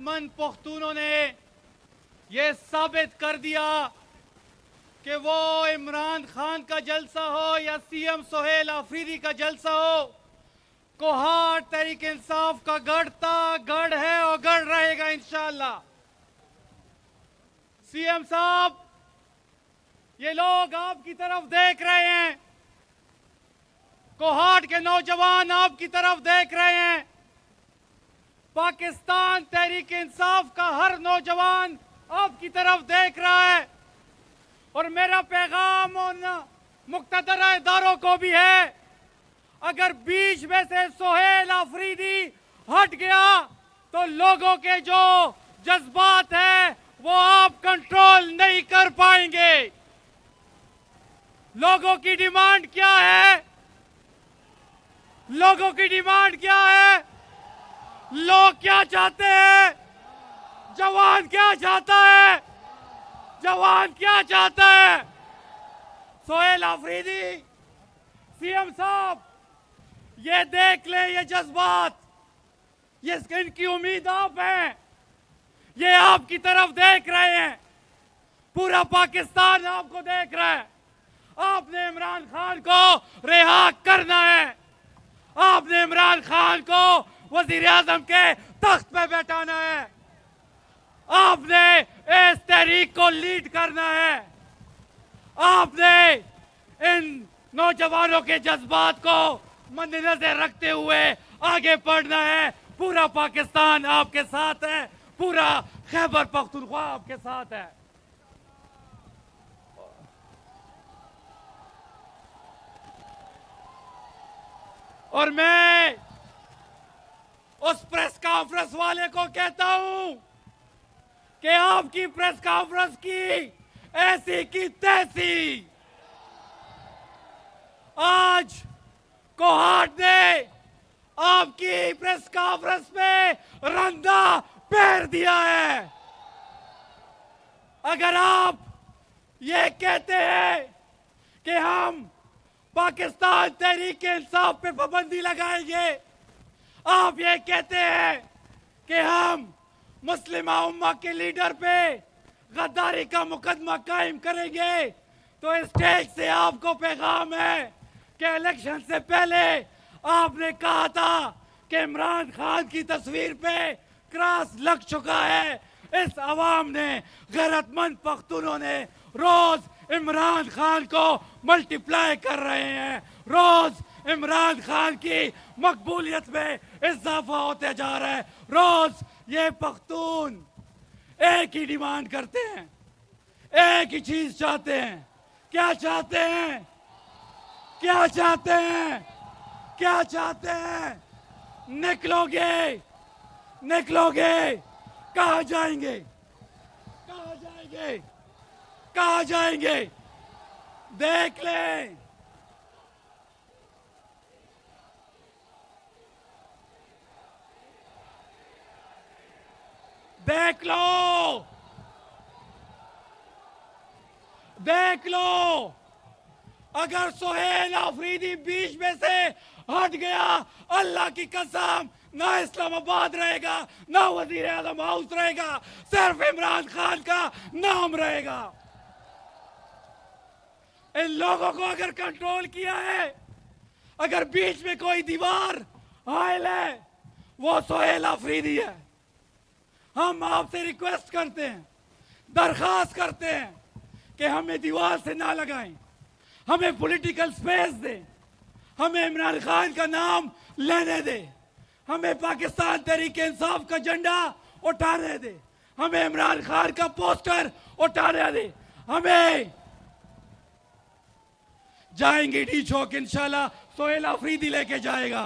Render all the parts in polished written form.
गैरतमंद पख्तूनों ने ये साबित कर दिया कि वो इमरान खान का जलसा हो या सीएम सोहेल आफरीदी का जलसा हो, कोहाट तहरीक इंसाफ का गढ़ था, गढ़ है और गढ़ रहेगा इंशाअल्लाह। सीएम साहब, ये लोग आपकी तरफ देख रहे हैं, कोहाट के नौजवान आपकी तरफ देख रहे हैं, पाकिस्तान तहरीक इंसाफ का हर नौजवान आपकी तरफ देख रहा है। और मेरा पैगाम उन मुक्तदर इदारों को भी है, अगर बीच में से सोहेल आफरीदी हट गया तो लोगों के जो जज्बात है वो आप कंट्रोल नहीं कर पाएंगे। लोगों की डिमांड क्या है? लोगों की डिमांड क्या है? लोग क्या चाहते हैं? जवान क्या चाहता है? जवान क्या चाहता है? सोहेल आफरीदी, सीएम साहब, ये देख ले, ये जज्बात, ये इनकी उम्मीद आप हैं, ये आपकी तरफ देख रहे हैं, पूरा पाकिस्तान आपको देख रहा है। आपने इमरान खान को रिहा करना है, आपने इमरान खान को वजीर आजम के तख्त पे बैठाना है, आपने इस तहरीक को लीड करना है, आपने इन नौजवानों के जज्बात को मद्देनजर रखते हुए आगे बढ़ना है। पूरा पाकिस्तान आपके साथ है, पूरा खैबर पख्तूनख्वा आपके साथ है। और मैं उस प्रेस कॉन्फ्रेंस वाले को कहता हूं कि आपकी प्रेस कॉन्फ्रेंस की ऐसी की तैसी, आज कोहाट ने आपकी प्रेस कॉन्फ्रेंस में रंदा पैर दिया है। अगर आप ये कहते हैं कि हम पाकिस्तान तहरीक इंसाफ पे पाबंदी लगाएंगे, आप ये कहते हैं कि हम मुस्लिम उम्मा के लीडर पे गद्दारी का मुकदमा कायम करेंगे, तो स्टेज से आपको पैगाम है कि इलेक्शन से पहले आपने कहा था कि इमरान खान की तस्वीर पे क्रॉस लग चुका है। इस अवाम ने, गैरतमंद पख्तूनों ने रोज इमरान खान को मल्टीप्लाई कर रहे हैं, रोज इमरान खान की मकबूलियत में इजाफा होते जा रहा है। रोज ये पख्तून एक ही डिमांड करते हैं, एक ही चीज चाहते हैं। क्या चाहते हैं? क्या चाहते हैं? क्या चाहते हैं? निकलोगे, निकलोगे, कहाँ जाएंगे? कहाँ जाएंगे? कहाँ जाएंगे? देख लें, देख लो, देख लो, अगर सोहेल आफरीदी बीच में से हट गया, अल्लाह की कसम, ना इस्लामाबाद रहेगा, ना वजीर आजम हाउस रहेगा, सिर्फ इमरान खान का नाम रहेगा। इन लोगों को अगर कंट्रोल किया है, अगर बीच में कोई दीवार हायल है, वो सोहेल आफरीदी है। हम आपसे रिक्वेस्ट करते हैं, दरखास्त करते हैं कि हमें दीवार से ना लगाएं, हमें पॉलिटिकल स्पेस दें, हमें इमरान खान का नाम लेने दें, हमें पाकिस्तान तहरीक इंसाफ का झंडा उठाने दें, हमें इमरान खान का पोस्टर उठाने दें, हमें जाएंगे डी चौक, इंशाल्लाह सोहेल आफरीदी लेके जाएगा।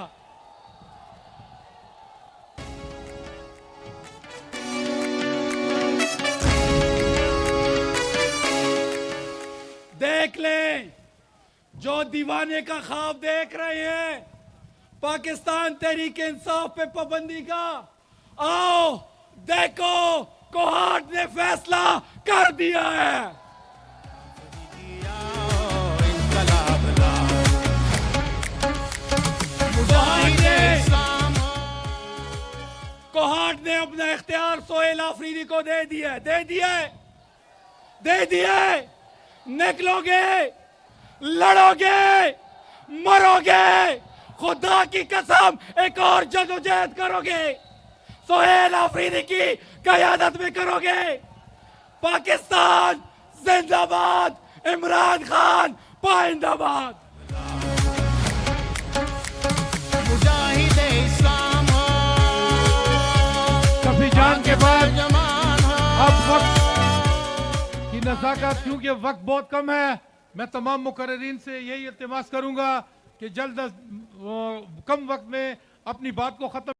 देख लें, जो दीवाने का ख्वाब देख रहे हैं पाकिस्तान तहरीक इंसाफ पे पाबंदी का, आओ देखो, कोहाट ने फैसला कर दिया है। कोहाट ने अपना इख्तियार सोहेल आफरीदी को दे दिया, दे दिए। निकलोगे, लड़ोगे, मरोगे, खुदा की कसम एक और जदोजहद करोगे, सोहेल आफरीदी की क़यादत में करोगे। पाकिस्तान जिंदाबाद, इमरान खान पाइंदाबाद। मुजाहिद इस्लाम हो, काफी जान के बाद जमान हो। अब वक्त की नज़ाकत, क्योंकि वक्त बहुत कम है, मैं तमाम मुकर्रिरीन से यही इल्तिमास करूंगा कि जल्द कम वक्त में अपनी बात को ख़त्म